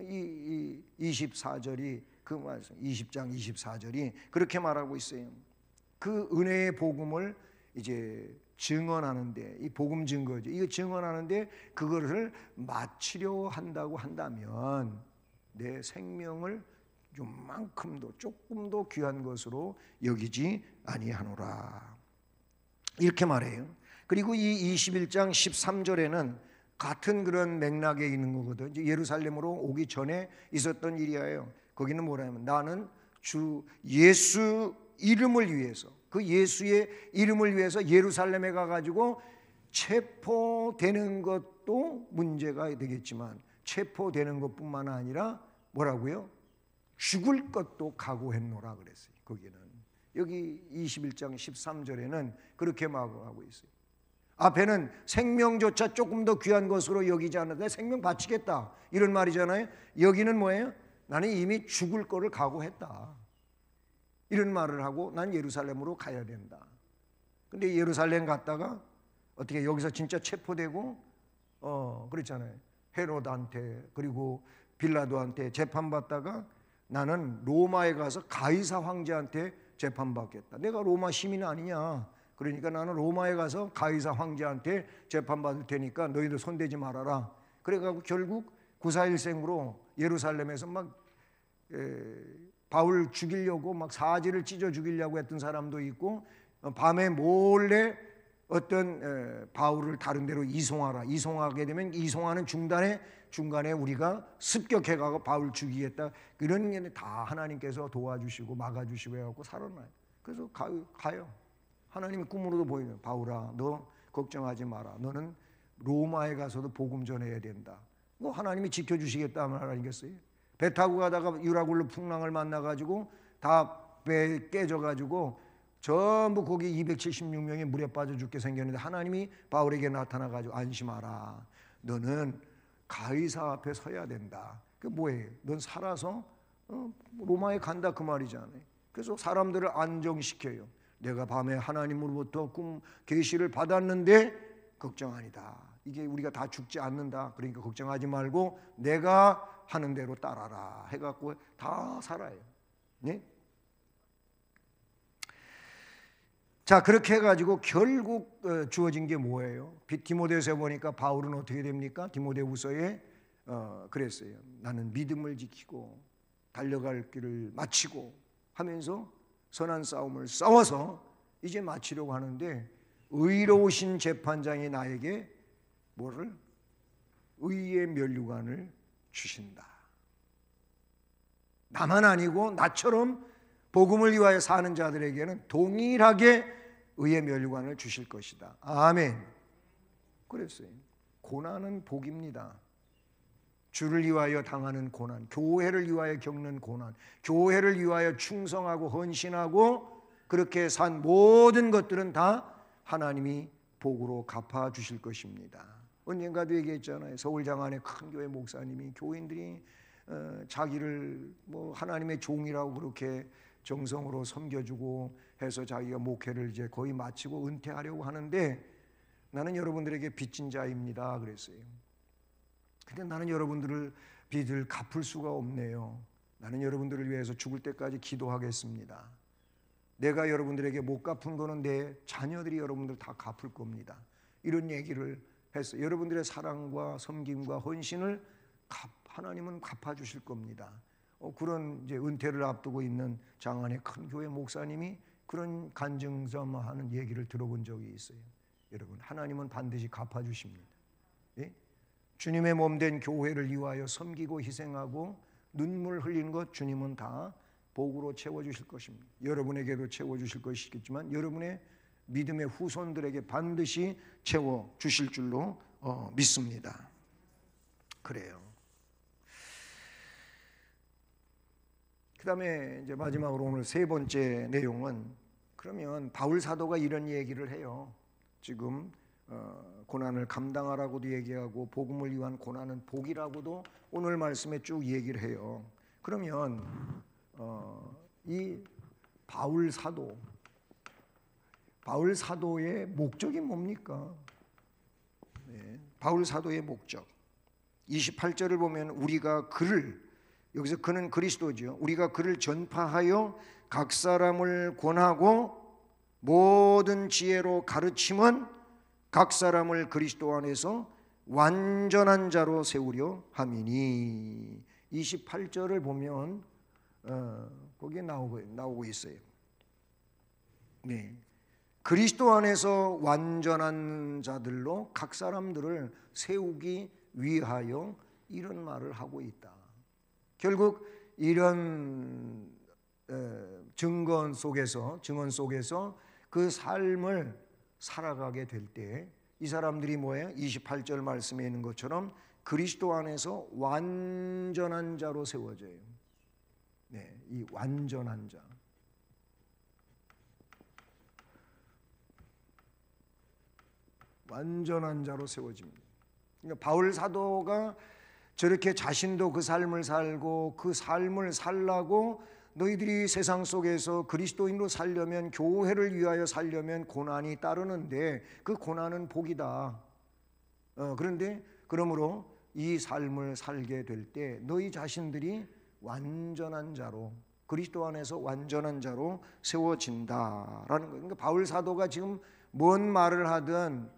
[SPEAKER 1] 이 24절이 그 말씀, 20장 24절이 그렇게 말하고 있어요. 그 은혜의 복음을 이제 증언하는데, 이 복음 증거죠. 이거 증언하는데 그거를 마치려 한다고 한다면 내 생명을 요만큼도 조금도 귀한 것으로 여기지 아니하노라. 이렇게 말해요. 그리고 이 21장 13절에는 같은 그런 맥락에 있는 거거든. 이제 예루살렘으로 오기 전에 있었던 일이에요. 거기는 뭐라면 나는 주 예수 이름을 위해서, 그 예수의 이름을 위해서 예루살렘에 가가지고 체포되는 것도 문제가 되겠지만 체포되는 것뿐만 아니라 뭐라고요? 죽을 것도 각오했노라 그랬어요. 거기는 여기 21장 13절에는 그렇게 말하고 있어요. 앞에는 생명조차 조금 더 귀한 것으로 여기지 않는데 생명 바치겠다 이런 말이잖아요. 여기는 뭐예요? 나는 이미 죽을 거를 각오했다 이런 말을 하고 난 예루살렘으로 가야 된다. 근데 예루살렘 갔다가 어떻게 여기서 진짜 체포되고 그랬잖아요. 헤롯한테 그리고 빌라도한테 재판받다가 나는 로마에 가서 가이사 황제한테 재판받겠다. 내가 로마 시민 아니냐. 그러니까 나는 로마에 가서 가이사 황제한테 재판받을 테니까 너희들 손대지 말아라. 그래가지고 결국 구사일생으로 예루살렘에서 막 바울 죽이려고 막 사지를 찢어 죽이려고 했던 사람도 있고 밤에 몰래 어떤 바울을 다른 데로 이송하라. 이송하게 되면 이송하는 중간에 우리가 습격해가고 바울 죽이겠다. 이런 게 다 하나님께서 도와주시고 막아주시고 해갖고 살아나요. 그래서 가요. 하나님이 꿈으로도 보이면 바울아 너 걱정하지 마라. 너는 로마에 가서도 복음 전해야 된다. 뭐 하나님이 지켜주시겠다 말 아니겠어요? 배 타고 가다가 유라굴로 풍랑을 만나가지고 다 배 깨져가지고 전부 거기 276명이 물에 빠져 죽게 생겼는데 하나님이 바울에게 나타나가지고 안심하라. 너는 가이사 앞에 서야 된다. 그 뭐예요? 넌 살아서 로마에 간다 그 말이잖아요. 그래서 사람들을 안정시켜요. 내가 밤에 하나님으로부터 꿈 계시를 받았는데 걱정 아니다. 이게 우리가 다 죽지 않는다. 그러니까 걱정하지 말고 내가 하는 대로 따라라 해갖고 다 살아요. 네? 자 그렇게 해가지고 결국 주어진 게 뭐예요? 디모데후서에 보니까 바울은 어떻게 됩니까? 디모데후서에 그랬어요. 나는 믿음을 지키고 달려갈 길을 마치고 하면서 선한 싸움을 싸워서 이제 마치려고 하는데 의로우신 재판장이 나에게 뭐를? 의의 면류관을 주신다. 나만 아니고 나처럼 복음을 위하여 사는 자들에게는 동일하게 의의 면류관을 주실 것이다. 아멘. 그랬어요. 고난은 복입니다. 주를 위하여 당하는 고난, 교회를 위하여 겪는 고난, 교회를 위하여 충성하고 헌신하고 그렇게 산 모든 것들은 다 하나님이 복으로 갚아 주실 것입니다. 언젠가도 얘기했잖아요. 서울장안의 큰 교회 목사님이 교인들이 자기를 뭐 하나님의 종이라고 그렇게 정성으로 섬겨주고 해서 자기가 목회를 이제 거의 마치고 은퇴하려고 하는데 나는 여러분들에게 빚진 자입니다 그랬어요. 근데 나는 여러분들을 빚을 갚을 수가 없네요. 나는 여러분들을 위해서 죽을 때까지 기도하겠습니다. 내가 여러분들에게 못 갚은 거는 내 자녀들이 여러분들 다 갚을 겁니다. 이런 얘기를 했어요. 여러분들의 사랑과 섬김과 헌신을 하나님은 갚아주실 겁니다. 그런 이제 은퇴를 앞두고 있는 장안의 큰 교회 목사님이 그런 간증하는 얘기를 들어본 적이 있어요. 여러분 하나님은 반드시 갚아주십니다. 예? 주님의 몸된 교회를 위하여 섬기고 희생하고 눈물 흘린 것 주님은 다 복으로 채워주실 것입니다. 여러분에게도 채워주실 것이겠지만 여러분의 믿음의 후손들에게 반드시 채워주실 줄로 믿습니다. 그래요. 그 다음에 이제 마지막으로 오늘 세 번째 내용은 그러면 바울 사도가 이런 얘기를 해요. 지금 고난을 감당하라고도 얘기하고 복음을 위한 고난은 복이라고도 오늘 말씀에 쭉 얘기를 해요. 그러면 이 바울 사도의 목적이 뭡니까? 네, 바울 사도의 목적 28절을 보면 우리가 그를 여기서 그는 그리스도죠. 우리가 그를 전파하여 각 사람을 권하고 모든 지혜로 가르침은 각 사람을 그리스도 안에서 완전한 자로 세우려 함이니 28절을 보면 거기에 나오고 있어요. 네. 그리스도 안에서 완전한 자들로 각 사람들을 세우기 위하여 이런 말을 하고 있다. 결국 이런 증언 속에서 그 삶을 살아가게 될 때 이 사람들이 뭐예요? 28절 말씀에 있는 것처럼 그리스도 안에서 완전한 자로 세워져요. 네, 이 완전한 자. 완전한 자로 세워집니다. 그러니까 바울 사도가 저렇게 자신도 그 삶을 살고 그 삶을 살라고 너희들이 세상 속에서 그리스도인으로 살려면, 교회를 위하여 살려면 고난이 따르는데 그 고난은 복이다. 그런데 그러므로 이 삶을 살게 될 때 너희 자신들이 완전한 자로, 그리스도 안에서 완전한 자로 세워진다라는 거예요. 그러니까 바울 사도가 지금 뭔 말을 하든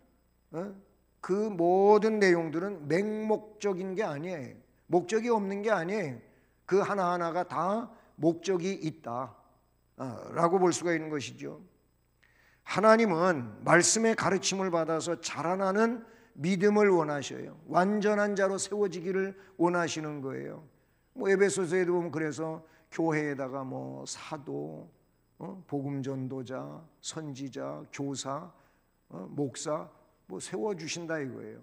[SPEAKER 1] 그 모든 내용들은 맹목적인 게 아니에요. 목적이 없는 게 아니에요. 그 하나하나가 다 목적이 있다 라고 볼 수가 있는 것이죠. 하나님은 말씀의 가르침을 받아서 자라나는 믿음을 원하셔요. 완전한 자로 세워지기를 원하시는 거예요. 뭐 에베소서에도 보면 그래서 교회에다가 뭐 사도, 복음 전도자, 선지자, 교사, 목사 뭐 세워주신다 이거예요.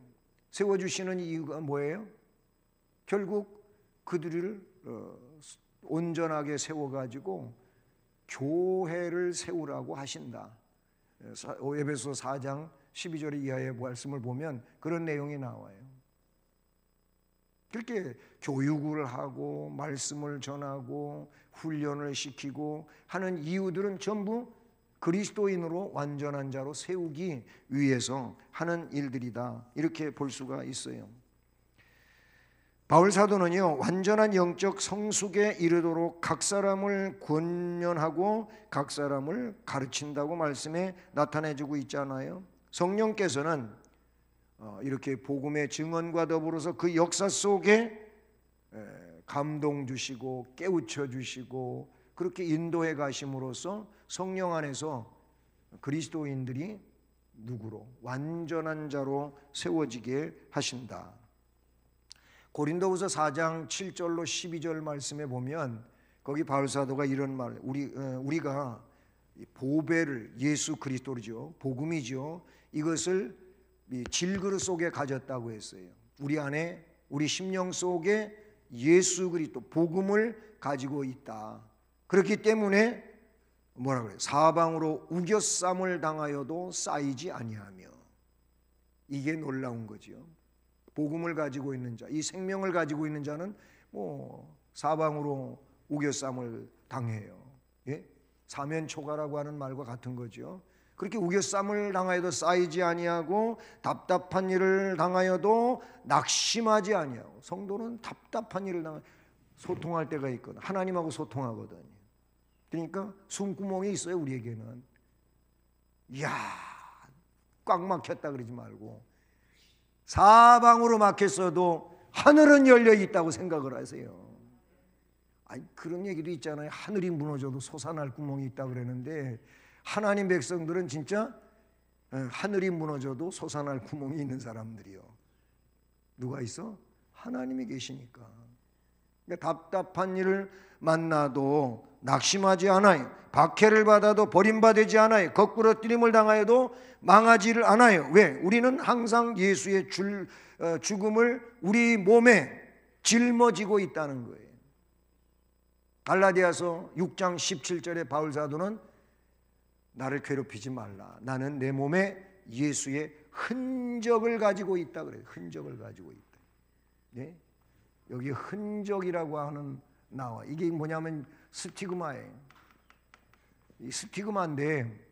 [SPEAKER 1] 세워주시는 이유가 뭐예요? 결국 그들을 온전하게 세워가지고 교회를 세우라고 하신다. 에베소 4장 12절 이하의 말씀을 보면 그런 내용이 나와요. 그렇게 교육을 하고 말씀을 전하고 훈련을 시키고 하는 이유들은 전부 그리스도인으로 완전한 자로 세우기 위해서 하는 일들이다. 이렇게 볼 수가 있어요. 바울 사도는요, 완전한 영적 성숙에 이르도록 각 사람을 권면하고 각 사람을 가르친다고 말씀에 나타내주고 있잖아요. 성령께서는 이렇게 복음의 증언과 더불어서 그 역사 속에 감동 주시고 깨우쳐 주시고 그렇게 인도해 가심으로써 성령 안에서 그리스도인들이 누구로? 완전한 자로 세워지게 하신다. 고린도후서 4장 7절로 12절 말씀에 보면 거기 바울 사도가 이런 말, 우리가 보배를, 예수 그리스도죠, 복음이죠, 이것을 질그릇 속에 가졌다고 했어요. 우리 안에, 우리 심령 속에 예수 그리스도 복음을 가지고 있다. 그렇기 때문에 뭐라 그래요? 사방으로 우겨쌈을 당하여도 쌓이지 아니하며. 이게 놀라운 거죠. 복음을 가지고 있는 자, 이 생명을 가지고 있는 자는 뭐 사방으로 우겨쌈을 당해요. 예? 사면초가라고 하는 말과 같은 거죠. 그렇게 우겨쌈을 당하여도 쌓이지 아니하고 답답한 일을 당하여도 낙심하지 아니하고. 성도는 답답한 일을 당하 소통할 때가 있거든. 하나님하고 소통하거든요. 그러니까 숨구멍이 있어요. 우리에게는. 이야, 꽉 막혔다 그러지 말고 사방으로 막혔어도 하늘은 열려 있다고 생각을 하세요. 아니, 그런 얘기도 있잖아요. 하늘이 무너져도 솟아날 구멍이 있다 그러는데 하나님 백성들은 진짜 하늘이 무너져도 솟아날 구멍이 있는 사람들이요. 누가 있어? 하나님이 계시니까. 그러니까 답답한 일을 만나도 낙심하지 않아요. 박해를 받아도 버림받지 않아요. 거꾸로 뜨림을 당하여도 망하지를 않아요. 왜? 우리는 항상 예수의 죽음을 우리 몸에 짊어지고 있다는 거예요. 갈라디아서 6장 17절에 바울 사도는 나를 괴롭히지 말라. 나는 내 몸에 예수의 흔적을 가지고 있다 그래요. 흔적을 가지고 있다. 네? 여기 흔적이라고 하는 나와. 이게 뭐냐면 스티그마예요. 이 스티그마인데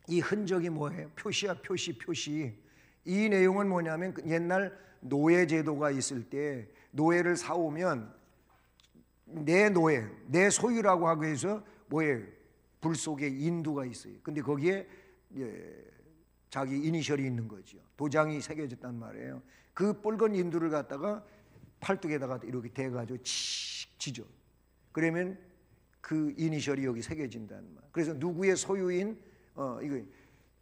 [SPEAKER 1] 이 흔적이 뭐예요? 표시야, 표시. 이 내용은 뭐냐면 옛날 노예 제도가 있을 때 노예를 사오면 내 노예, 내 소유라고 하기 위해서 뭐예요? 불 속에 인두가 있어요. 근데 거기에 자기 이니셜이 있는 거죠. 도장이 새겨졌단 말이에요. 그 붉은 인두를 갖다가 팔뚝에다가 이렇게 대가지고 칙 지죠. 그러면 그 이니셜이 여기 새겨진다는 말. 그래서 누구의 소유인 이거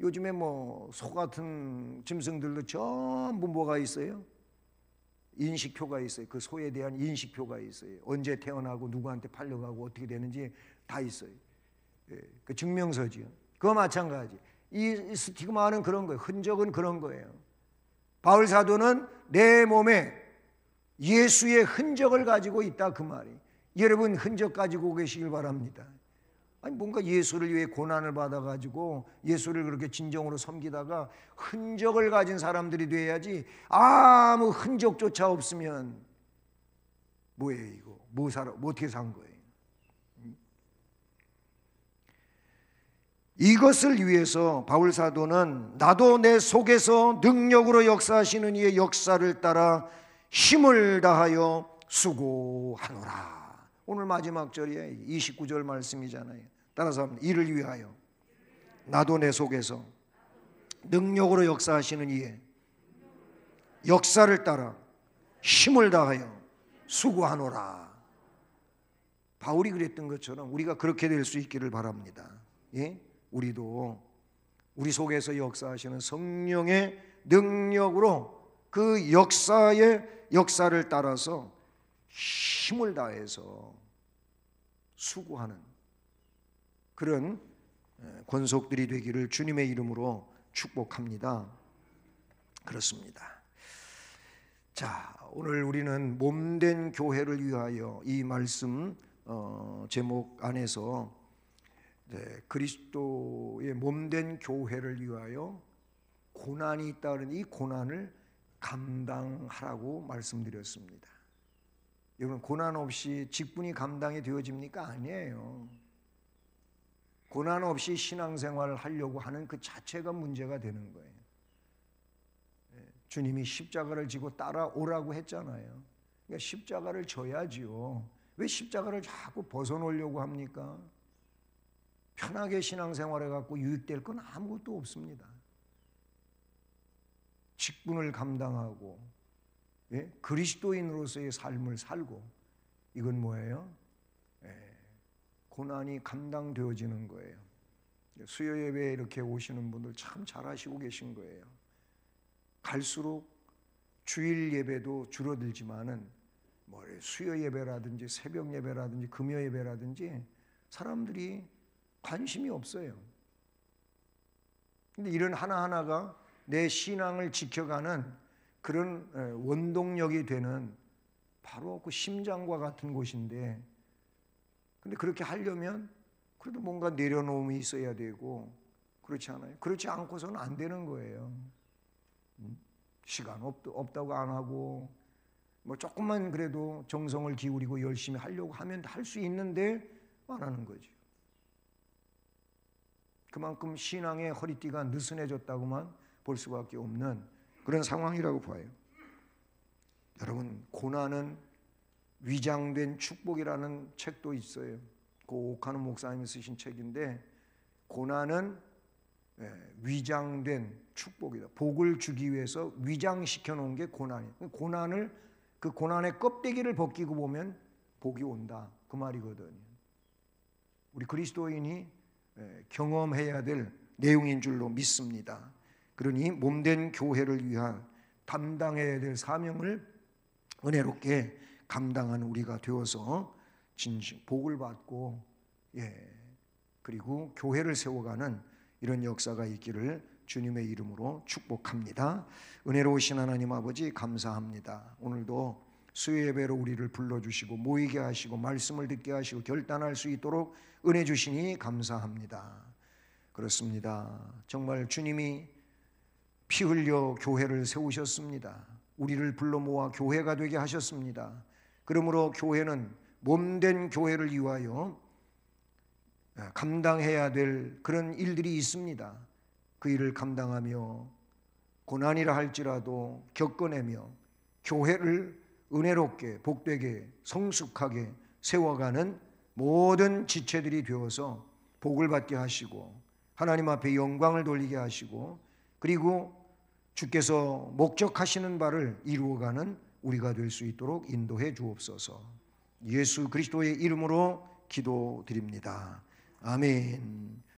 [SPEAKER 1] 요즘에 뭐 소 같은 짐승들도 전부 뭐가 있어요? 인식표가 있어요. 그 소에 대한 인식표가 있어요. 언제 태어나고 누구한테 팔려가고 어떻게 되는지 다 있어요. 예, 그 증명서지요. 그거 마찬가지. 이 스티그마는 그런 거예요. 흔적은 그런 거예요. 바울 사도는 내 몸에 예수의 흔적을 가지고 있다 그 말이. 여러분 흔적 가지고 계시길 바랍니다. 아니 뭔가 예수를 위해 고난을 받아가지고 예수를 그렇게 진정으로 섬기다가 흔적을 가진 사람들이 돼야지, 아무 흔적조차 없으면 뭐예요 이거? 뭐 어떻게 산 거예요? 이것을 위해서 바울 사도는 나도 내 속에서 능력으로 역사하시는 이의 역사를 따라 힘을 다하여 수고하노라. 오늘 마지막 절이에요. 29절 말씀이잖아요. 따라서 합니다. 이를 위하여 나도 내 속에서 능력으로 역사하시는 이의 역사를 따라 힘을 다하여 수고하노라. 바울이 그랬던 것처럼 우리가 그렇게 될 수 있기를 바랍니다. 예? 우리도 우리 속에서 역사하시는 성령의 능력으로 그 역사를 따라서 힘을 다해서 수고하는 그런 권속들이 되기를 주님의 이름으로 축복합니다. 그렇습니다. 자, 오늘 우리는 몸된 교회를 위하여 이 말씀 제목 안에서 그리스도의 몸된 교회를 위하여 고난이 있다는 이 고난을 감당하라고 말씀드렸습니다. 여러분, 고난 없이 직분이 감당이 되어집니까? 아니에요. 고난 없이 신앙생활을 하려고 하는 그 자체가 문제가 되는 거예요. 주님이 십자가를 지고 따라오라고 했잖아요. 그러니까 십자가를 져야지요. 왜 십자가를 자꾸 벗어놓으려고 합니까? 편하게 신앙생활해 갖고 유익될 건 아무것도 없습니다. 직분을 감당하고 그리스도인으로서의 삶을 살고, 이건 뭐예요? 고난이 감당되어지는 거예요. 수요 예배에 이렇게 오시는 분들 참 잘하시고 계신 거예요. 갈수록 주일 예배도 줄어들지만은 수요 예배라든지 새벽 예배라든지 금요 예배라든지 사람들이 관심이 없어요. 근데 이런 하나하나가 내 신앙을 지켜가는 그런 원동력이 되는 바로 그 심장과 같은 곳인데, 근데 그렇게 하려면 그래도 뭔가 내려놓음이 있어야 되고, 그렇지 않아요? 그렇지 않고서는 안 되는 거예요. 시간 없다고 안 하고, 조금만 그래도 정성을 기울이고 열심히 하려고 하면 할 수 있는데 안 하는 거죠. 그만큼 신앙의 허리띠가 느슨해졌다고만 볼 수밖에 없는 그런 상황이라고 봐요. 여러분, 고난은 위장된 축복이라는 책도 있어요. 그 오카노 목사님이 쓰신 책인데, 고난은 위장된 축복이다. 복을 주기 위해서 위장시켜 놓은 게 고난이에요. 그 고난의 껍데기를 벗기고 보면 복이 온다, 그 말이거든요. 우리 그리스도인이 경험해야 될 내용인 줄로 믿습니다. 그러니 몸된 교회를 위한 담당해야 될 사명을 은혜롭게 감당하는 우리가 되어서 진심 복을 받고 그리고 교회를 세워가는 이런 역사가 있기를 주님의 이름으로 축복합니다. 은혜로우신 하나님 아버지, 감사합니다. 오늘도 수요 예배로 우리를 불러주시고 모이게 하시고 말씀을 듣게 하시고 결단할 수 있도록 은혜 주시니 감사합니다. 그렇습니다. 정말 주님이 피 흘려 교회를 세우셨습니다. 우리를 불러 모아 교회가 되게 하셨습니다. 그러므로 교회는 몸된 교회를 위하여 감당해야 될 그런 일들이 있습니다. 그 일을 감당하며 고난이라 할지라도 겪어내며 교회를 은혜롭게 복되게 성숙하게 세워가는 모든 지체들이 되어서 복을 받게 하시고 하나님 앞에 영광을 돌리게 하시고, 그리고 주께서 목적하시는 바를 이루어가는 우리가 될 수 있도록 인도해 주옵소서. 예수 그리스도의 이름으로 기도드립니다. 아멘.